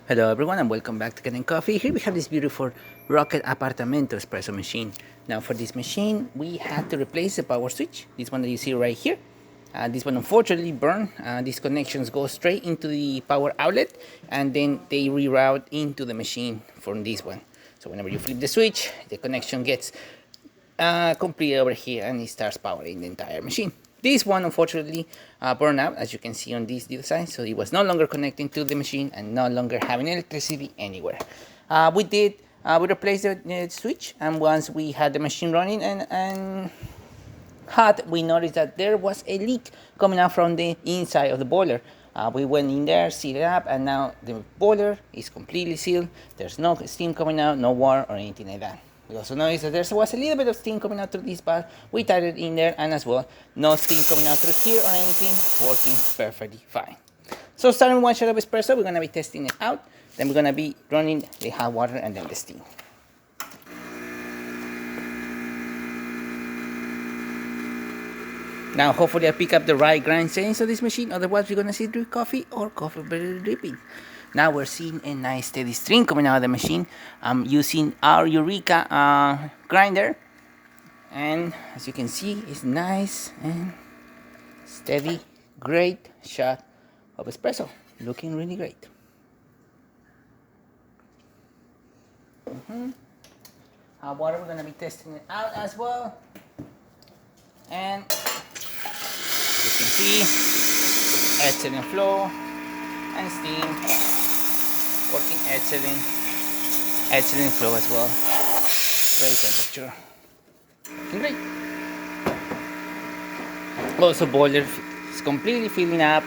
Hello everyone and welcome back to Kanen Coffee. Here we have this beautiful Rocket Apartamento espresso machine. Now for this machine we had to replace the power switch, this one that you see right here. This one unfortunately burned. These connections go straight into the power outlet and then they reroute into the machine from this one. So whenever you flip the switch, the connection gets completely over here and it starts powering the entire machine. This one unfortunately burned out, as you can see on this design, so it was no longer connecting to the machine and no longer having electricity anywhere. We replaced the switch, and once we had the machine running and hot, we noticed that there was a leak coming out from the inside of the boiler. We went in there, sealed it up, and now the boiler is completely sealed. There's no steam coming out, no water or anything like that. We also noticed that there was a little bit of steam coming out through this valve. We tied it in there, and as well, no steam coming out through here or anything, working perfectly fine. So starting with one shot of espresso, we're gonna be testing it out. Then we're gonna be running the hot water and then the steam. Now hopefully I pick up the right grind settings of this machine, otherwise we're gonna see drip coffee or coffee barely dripping. Now we're seeing a nice steady stream coming out of the machine. I'm using our Eureka grinder, and as you can see, it's nice and steady. Great shot of espresso, looking really great. Hot water, we're gonna be testing it out as well, and you can see excellent flow and steam. Working excellent flow as well. Great temperature. Looking great. Also, boiler is completely filling up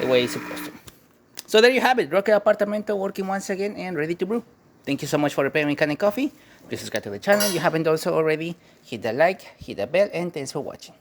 the way it's supposed to. So there you have it, Rocket Apartamento working once again and ready to brew. Thank you so much for repairing Kanen Coffee. Please subscribe to the channel if you haven't done so already. Hit the like, hit the bell, and thanks for watching.